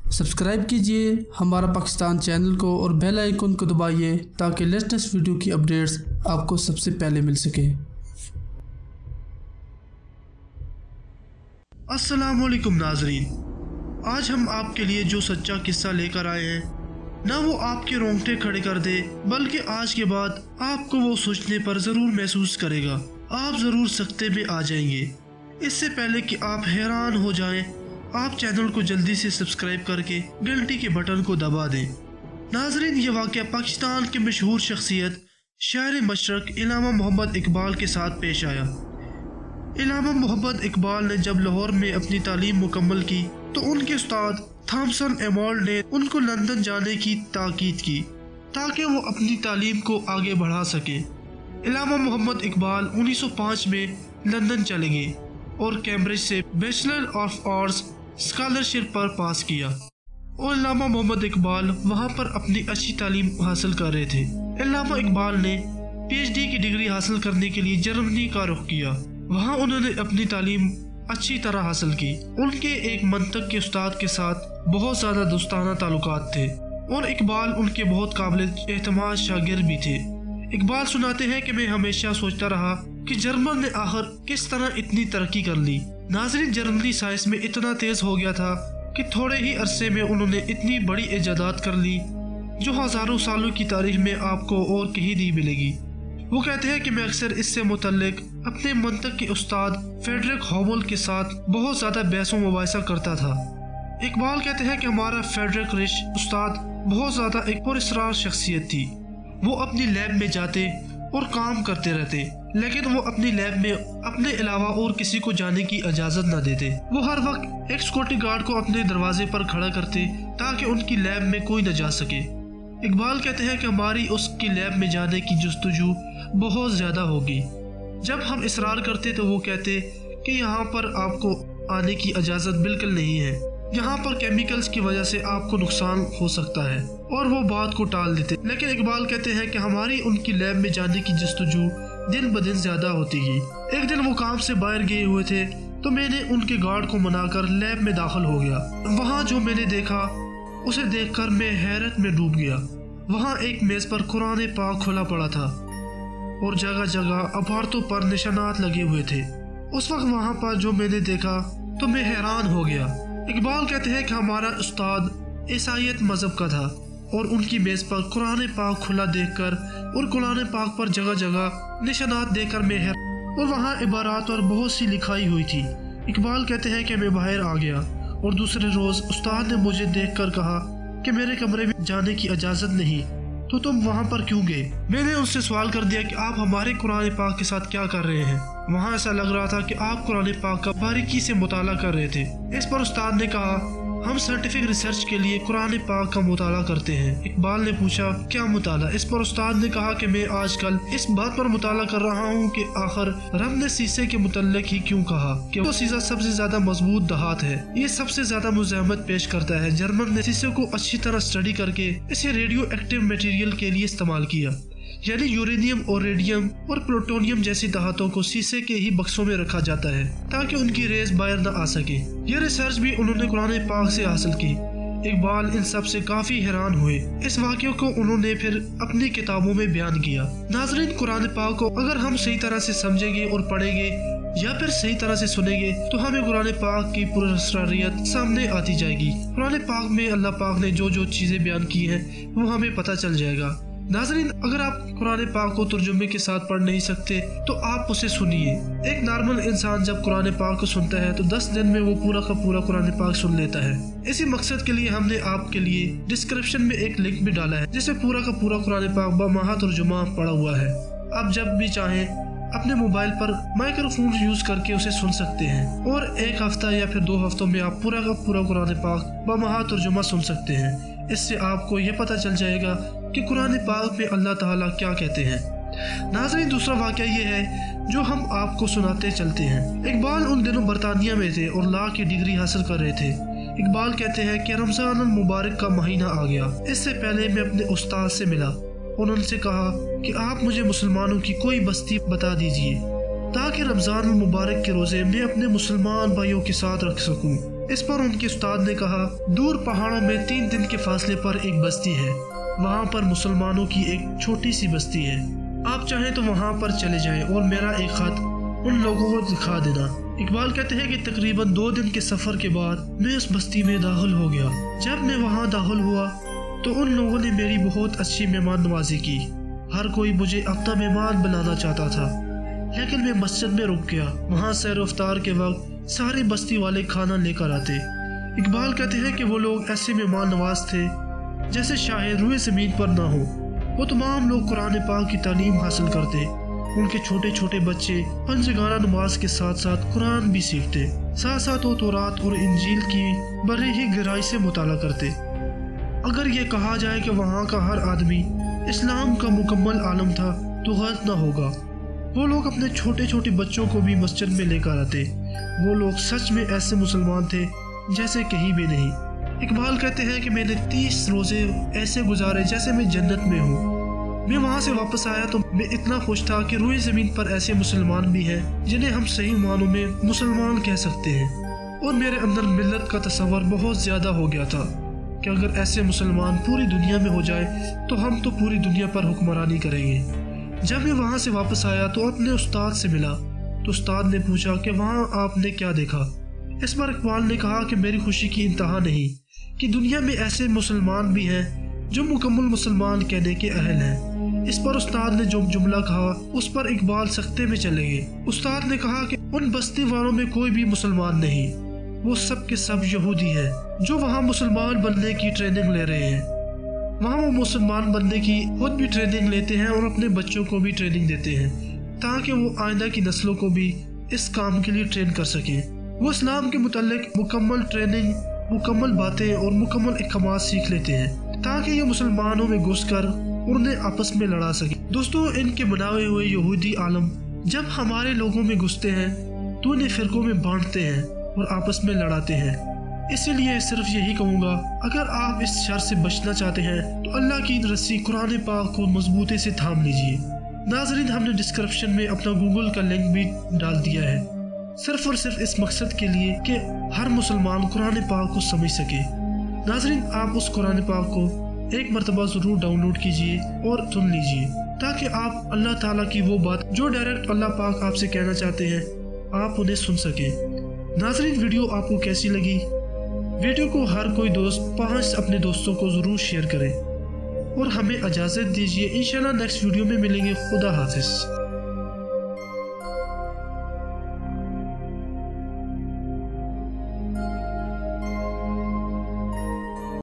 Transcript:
Subscribe कीजिए हमारा Pakistan channel को और बेल आइकन को दबाइए ताकि लेटेस्ट वीडियो की अपडेट्स आपको सबसे पहले मिल सके। अस्सलाम वालेकुम नाजरीन, आज हम आपके लिए जो सच्चा किस्सा लेकर आए हैं ना वो आपके रोंगटे खड़े कर दे, बल्कि आज के बाद आपको वो सोचने पर ज़रूर महसूस करेगा। आप ज़रूर सख्ते में आ जाएंगे। इससे पहले कि आप हैरान हो जाएं, आप चैनल को जल्दी से सब्सक्राइब करके घंटी के बटन को दबा दें। नाजरीन, ये वाक़या पाकिस्तान के मशहूर शख्सियत शायर मशरक़ इल्लामा मोहम्मद इकबाल के साथ पेश आया। इल्लामा मोहम्मद इकबाल ने जब लाहौर में अपनी तालीम मुकम्मल की तो उनके उस्ताद थॉमसन एमॉल्ड ने उनको लंदन जाने की ताकीद की ताकि वो अपनी तालीम को आगे बढ़ा सके। इल्लामा मोहम्मद इकबाल 1905 में लंदन चले गए और कैम्ब्रिज से बैचलर ऑफ आर्ट्स स्कॉलरशिप पर पास किया और इल्लामा मोहम्मद इकबाल वहाँ पर अपनी अच्छी तालीम हासिल कर रहे थे। इल्लामा इकबाल ने PhD की डिग्री हासिल करने के लिए जर्मनी का रुख किया। वहाँ उन्होंने अपनी तालीम अच्छी तरह हासिल की। उनके एक मंतक के उस्ताद के साथ बहुत ज़्यादा दोस्ताना ताल्लुकात थे और इकबाल उनके बहुत काबिल एतमाद शागिर्द भी थे। इकबाल सुनाते हैं कि मैं हमेशा सोचता रहा कि जर्मन ने आखिर किस तरह इतनी तरक्की कर ली। नाज़रीन, जर्मनी साइंस में इतना तेज हो गया था कि थोड़े ही अरसे में उन्होंने इतनी बड़ी इजादात कर ली जो हज़ारों सालों की तारीख में आपको और कहीं नहीं मिलेगी। वो कहते हैं कि मैं अक्सर इससे मुतल्लिक अपने मंतक के उस्ताद फ्रेडरिक हॉवल के साथ बहुत ज़्यादा बहस व मुबाहिसा करता था। इकबाल कहते हैं कि हमारा फ्रेडरिक रिश उस्ताद बहुत ज़्यादा एक पुरअसरार शख्सियत थी। वो अपनी लैब में जाते और काम करते रहते, लेकिन वो अपनी लैब में अपने अलावा और किसी को जाने की इजाज़त न देते। वो हर वक्त एक सिक्योरिटी गार्ड को अपने दरवाजे पर खड़ा करते ताकि उनकी लैब में कोई न जा सके। इकबाल कहते हैं कि हमारी उसकी लैब में जाने की जुस्तजू बहुत ज़्यादा होगी। जब हम इसरार करते तो वो कहते कि यहाँ पर आपको आने की इजाज़त बिल्कुल नहीं है, यहाँ पर केमिकल्स की वजह से आपको नुकसान हो सकता है, और वो बात को टाल देते। लेकिन इकबाल कहते हैं कि हमारी उनकी लैब में जाने की जुस्तजू दिन ब दिन ज़्यादा होती गई। एक दिन वो काम से बाहर गए हुए थे तो मैंने उनके गार्ड को मनाकर लैब में दाखिल हो गया। वहाँ जो मैंने देखा उसे देखकर मैं हैरत में डूब गया। वहाँ एक मेज़ पर कुरान पाक खुला पड़ा था और जगह जगह इबारतों पर निशानात लगे हुए थे। उस वक्त वहाँ पर जो मैंने देखा तो मैं हैरान हो गया। इकबाल कहते हैं कि हमारा उस्ताद ईसाईयत मजहब का था और उनकी मेज़ पर कुरान पाक खुला देखकर और कुरान पाक पर जगह जगह निशानात देखकर मैं हैरान, और वहाँ इबारात और बहुत सी लिखाई हुई थी। इकबाल कहते हैं कि मैं बाहर आ गया और दूसरे रोज़ उस्ताद ने मुझे देखकर कहा कि मेरे कमरे में जाने की इजाज़त नहीं, तो तुम वहाँ पर क्यों गए? मैंने उनसे सवाल कर दिया कि आप हमारे कुरान पाक के साथ क्या कर रहे हैं। वहाँ ऐसा लग रहा था कि आप कुरान पाक का बारीकी से मुताला कर रहे थे। इस पर उस्ताद ने कहा, हम साइंटिफिक रिसर्च के लिए कुरान पाक का मुताला करते हैं। इकबाल ने पूछा, क्या मुताला? इस पर उस्ताद ने कहा कि मैं आजकल इस बात पर मुताला कर रहा हूँ कि आखिर रब ने शीशे के मुतल्लिक ही क्यों कहा कि वो शीशा सबसे ज्यादा मजबूत धात है, ये सबसे ज्यादा मुज़ाहमत पेश करता है। जर्मन ने शीशे को अच्छी तरह स्टडी करके इसे रेडियो एक्टिव मटेरियल के लिए इस्तेमाल किया, यानी यूरेनियम और रेडियम और प्लूटोनियम जैसी धातुओं को शीशे के ही बक्सों में रखा जाता है ताकि उनकी रेस बाहर न आ सके। यह रिसर्च भी उन्होंने कुरान पाक से हासिल की। इकबाल इन सब से काफी हैरान हुए। इस वाक़े को उन्होंने फिर अपनी किताबों में बयान किया। नाज़रीन, कुरान पाक को अगर हम सही तरह से समझेंगे और पढ़ेंगे या फिर सही तरह से सुनेंगे तो हमें कुरान पाक की पुरअसरारियत सामने आती जाएगी। कुरान पाक में अल्लाह पाक ने जो जो चीजें बयान की हैं वो हमें पता चल जाएगा। नाज़रीन, अगर आप कुरान पाक को तर्जुमे के साथ पढ़ नहीं सकते तो आप उसे सुनिए। एक नॉर्मल इंसान जब कुरान पाक को सुनता है तो 10 दिन में वो पूरा का पूरा कुरान पाक सुन लेता है। इसी मकसद के लिए हमने आपके लिए डिस्क्रिप्शन में एक लिंक भी डाला है जिससे पूरा का पूरा कुरान पाक बमाहा तर्जुमा पड़ा हुआ है। आप जब भी चाहें अपने मोबाइल पर माइक्रोफोन यूज करके उसे सुन सकते हैं और एक हफ्ता या फिर 2 हफ्तों में आप पूरा का पूरा कुरान पाक बमाहा तर्जुमा सुन सकते हैं। इससे आपको ये पता चल जाएगा कि कुरान पाक में अल्लाह ताला क्या कहते हैं। नाज़रीन, दूसरा वाक़या ये है जो हम आपको सुनाते चलते हैं। इकबाल उन दिनों बरतानिया में थे और लॉ की डिग्री हासिल कर रहे थे। इकबाल कहते हैं कि रमज़ान अल मुबारक का महीना आ गया। इससे पहले मैं अपने उस्ताद से मिला और उनसे कहा कि आप मुझे मुसलमानों की कोई बस्ती बता दीजिए ताकि रमज़ान मुबारक के रोज़े में अपने मुसलमान भाइयों के साथ रख सकूं। اس پر ان کے استاد نے کہا دور پہاڑوں میں 3 دن کے فاصلے پر ایک بستی ہے، وہاں پر مسلمانوں کی ایک چھوٹی سی بستی ہے، آپ چاہیں تو وہاں پر چلے جائیں اور میرا ایک خط ان لوگوں کو دکھا دینا۔ اقبال کہتے ہیں کہ تقریباً 2 دن کے سفر کے بعد میں اس بستی میں داخل ہو گیا۔ جب میں وہاں داخل ہوا تو ان لوگوں نے میری بہت اچھی مہمان نوازی کی، ہر کوئی مجھے اپنا مہمان بنانا چاہتا تھا، لیکن میں مسجد میں رک گیا۔ وہاں سیر و افطار کے وقت سارے بستی والے کھانا لے کر آتے۔ اقبال کہتے ہیں کہ وہ لوگ ایسے مہمان نواز تھے جیسے شاید روئے زمین پر نہ ہو۔ وہ تمام لوگ قرآن پاک کی تعلیم حاصل کرتے، ان کے چھوٹے چھوٹے بچے پنجگانہ نماز کے ساتھ ساتھ قرآن بھی سیکھتے، ساتھ ساتھ وہ تورات اور انجیل کی بڑی ہی گہرائی سے مطالعہ کرتے۔ اگر یہ کہا جائے کہ وہاں کا ہر آدمی اسلام کا مکمل عالم تھا تو غلط نہ ہوگا۔ وہ لوگ اپنے چھوٹے چھوٹے بچوں کو بھی مسجد میں لے کر آتے۔ وہ لوگ سچ میں ایسے مسلمان تھے جیسے کہیں بھی نہیں۔ اقبال کہتے ہیں کہ میں نے 30 روزے ایسے گزارے جیسے میں جنت میں ہوں۔ میں وہاں سے واپس آیا تو میں اتنا خوش تھا کہ روئے زمین پر ایسے مسلمان بھی ہیں جنہیں ہم صحیح معنوں میں مسلمان کہہ سکتے ہیں، اور میرے اندر ملت کا تصور بہت زیادہ ہو گیا تھا کہ اگر ایسے مسلمان پوری دنیا میں ہو جائے تو ہم تو پوری دنیا پر حکمرانی کریں گے۔ جب میں وہاں سے واپس آیا تو اپنے استاد سے ملا تو استاد نے پوچھا کہ وہاں آپ نے کیا دیکھا۔ اس پر اقبال نے کہا کہ میری خوشی کی انتہا نہیں کہ دنیا میں ایسے مسلمان بھی ہیں جو مکمل مسلمان کہنے کے اہل ہیں۔ اس پر استاد نے جو جملہ کہا اس پر اقبال سختے میں چلے گئے۔ استاد نے کہا کہ ان بستی والوں میں کوئی بھی مسلمان نہیں، وہ سب کے سب یہودی ہیں جو وہاں مسلمان بننے کی ٹریننگ لے رہے ہیں۔ وہاں وہ مسلمان بننے کی خود بھی ٹریننگ لیتے ہیں اور اپنے بچوں کو بھی ٹریننگ دیتے ہیں تاکہ وہ آئندہ کی نسلوں کو بھی اس کام کے لیے ٹرین کر سکیں۔ وہ اسلام کے متعلق مکمل ٹریننگ، مکمل باتیں اور مکمل احکامات سیکھ لیتے ہیں تاکہ یہ مسلمانوں میں گھس کر انہیں آپس میں لڑا سکیں۔ دوستو، ان کے بنائے ہوئے یہودی عالم جب ہمارے لوگوں میں گھستے ہیں تو انہیں فرقوں میں بانٹتے ہیں اور آپس میں لڑاتے ہیں۔ اسی لیے صرف یہی کہوں گا، اگر آپ اس شر سے بچنا چاہتے ہیں تو اللہ کی رسی قرآن پاک کو مضبوطی سے تھام لیجئے۔ ناظرین، ہم نے ڈسکرپشن میں اپنا گوگل کا لنک بھی ڈال دیا ہے، صرف اور صرف اس مقصد کے لیے کہ ہر مسلمان قرآن پاک کو سمجھ سکے۔ ناظرین، آپ اس قرآن پاک کو ایک مرتبہ ضرور ڈاؤن لوڈ کیجئے اور سن لیجئے تاکہ آپ اللہ تعالیٰ کی وہ بات جو ڈائریکٹ اللہ پاک آپ سے کہنا چاہتے ہیں آپ انہیں سن سکیں۔ ناظرین، ویڈیو آپ کو کیسی لگی؟ ویڈیو کو ہر کوئی دوست 5 اپنے دوستوں کو ضرور شیئر کریں اور ہمیں اجازت دیجیے، انشاءاللہ نیکسٹ ویڈیو میں ملیں گے۔ خدا حافظ۔